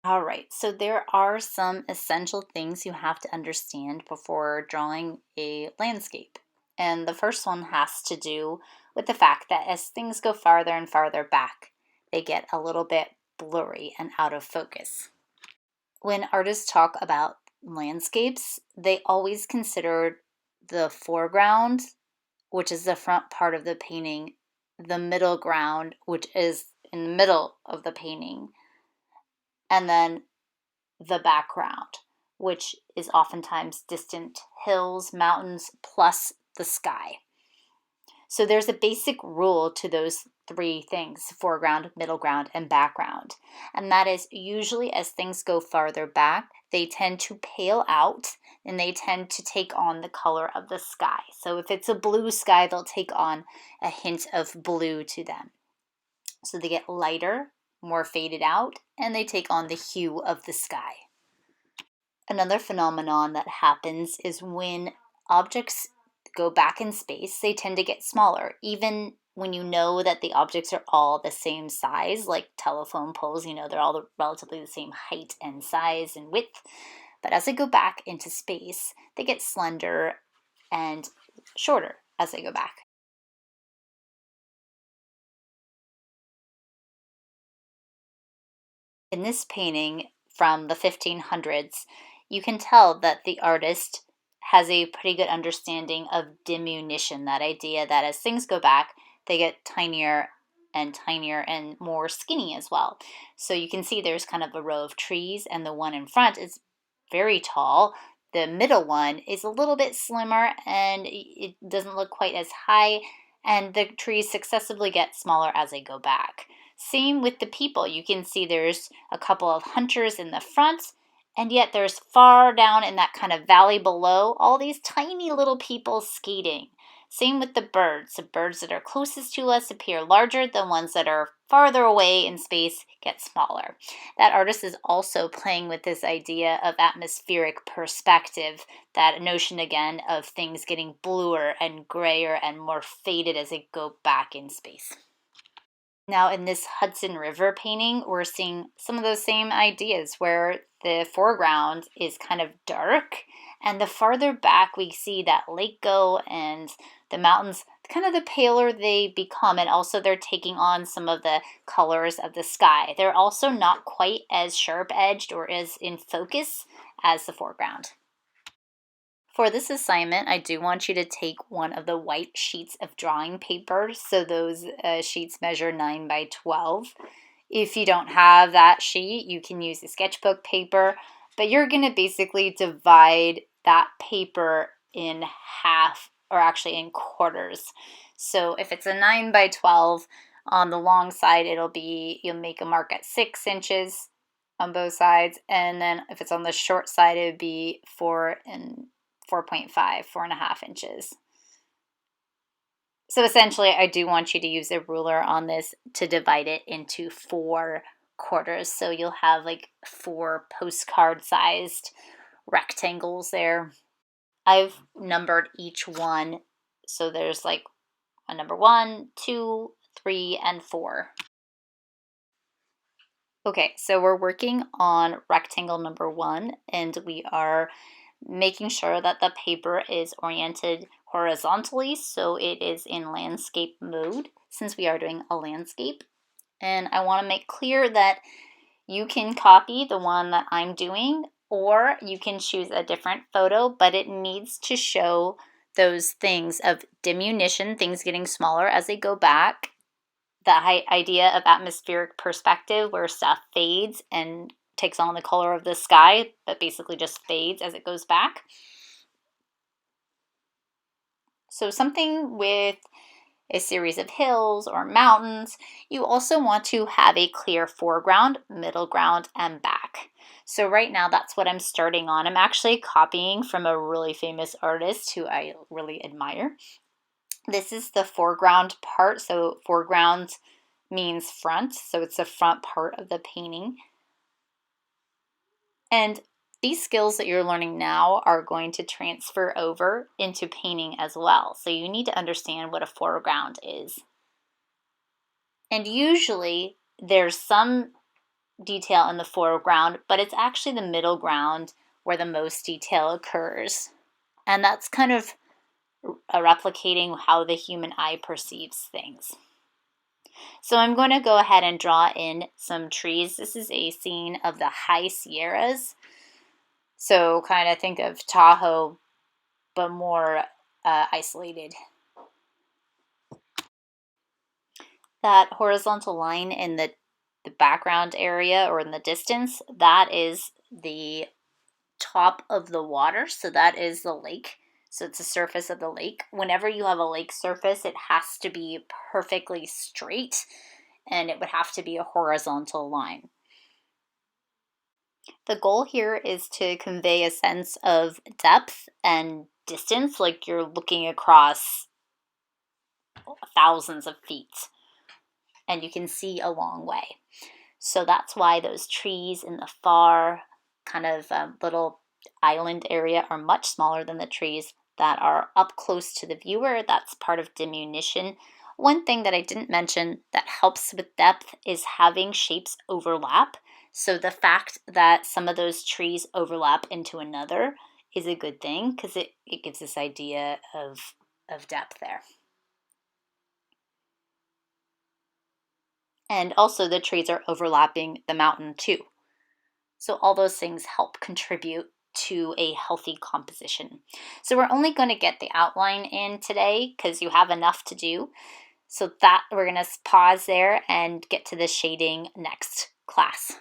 All right, so there are some essential things you have to understand before drawing a landscape. And the first one has to do with the fact that as things go farther and farther back, they get a little bit blurry and out of focus. When artists talk about landscapes, they always consider the foreground, which is the front part of the painting, the middle ground, which is in the middle of the painting, and then the background, which is oftentimes distant hills, mountains, plus the sky. So there's a basic rule to those three things: foreground, middle ground, and background. And that is usually as things go farther back, they tend to pale out and they tend to take on the color of the sky. So if it's a blue sky, they'll take on a hint of blue to them. So they get lighter, more faded out, and they take on the hue of the sky. Another phenomenon that happens is when objects go back in space, they tend to get smaller. Even when you know that the objects are all the same size, like telephone poles, they're all relatively the same height and size and width. But as they go back into space, they get slender and shorter as they go back. In this painting from the 1500s, you can tell that the artist has a pretty good understanding of diminution, that idea that as things go back, they get tinier and more skinny as well. So you can see there's kind of a row of trees, and the one in front is very tall. The middle one is a little bit slimmer and it doesn't look quite as high, and the trees successively get smaller as they go back. Same with the people. You can see there's a couple of hunters in the front, and yet there's far down in that kind of valley below all these tiny little people skating. Same with the birds. The birds that are closest to us appear larger. The ones that are farther away in space get smaller. That artist is also playing with this idea of atmospheric perspective, that notion again of things getting bluer and grayer and more faded as they go back in space. Now, in this Hudson River painting, we're seeing some of those same ideas where the foreground is kind of dark, and the farther back we see that lake go and the mountains, kind of the paler they become, and also they're taking on some of the colors of the sky. They're also not quite as sharp edged or as in focus as the foreground. For this assignment, I do want you to take one of the white sheets of drawing paper. So those sheets measure 9 by 12. If you don't have that sheet, you can use a sketchbook paper, but you're going to basically divide that paper in half, or actually in quarters. So if it's a 9 by 12, on the long side, you'll make a mark at 6 inches on both sides. And then if it's on the short side, it would be 4.5, 4.5 inches. So essentially, I do want you to use a ruler on this to divide it into 4 quarters. So you'll have like 4 postcard sized rectangles there. I've numbered each one. So there's like a number 1, 2, 3, and 4. Okay, so we're working on rectangle number 1, and we are making sure that the paper is oriented horizontally, so it is in landscape mode since we are doing a landscape. And I want to make clear that you can copy the one that I'm doing, or you can choose a different photo, but it needs to show those things of diminution, things getting smaller as they go back, the idea of atmospheric perspective where stuff fades and takes on the color of the sky, but basically just fades as it goes back. So something with a series of hills or mountains. You also want to have a clear foreground, middle ground, and back. So right now that's what I'm starting on. I'm actually copying from a really famous artist who I really admire. This is the foreground part. So foreground means front, so it's the front part of the painting. And these skills that you're learning now are going to transfer over into painting as well. So you need to understand what a foreground is. And usually there's some detail in the foreground, but it's actually the middle ground where the most detail occurs. And that's kind of replicating how the human eye perceives things. So I'm going to go ahead and draw in some trees. This is a scene of the High Sierras. So kind of think of Tahoe, but more isolated. That horizontal line in the background area or in the distance, that is the top of the water. So that is the lake. So it's the surface of the lake. Whenever you have a lake surface, it has to be perfectly straight, and it would have to be a horizontal line. The goal here is to convey a sense of depth and distance, like you're looking across thousands of feet and you can see a long way. So that's why those trees in the far kind of little island area are much smaller than the trees that are up close to the viewer. That's part of diminution. One thing that I didn't mention that helps with depth is having shapes overlap. So the fact that some of those trees overlap into another is a good thing because it gives this idea of depth there. And also the trees are overlapping the mountain too. So all those things help contribute to a healthy composition. So we're only going to get the outline in today because you have enough to do. So that we're going to pause there and get to the shading next class.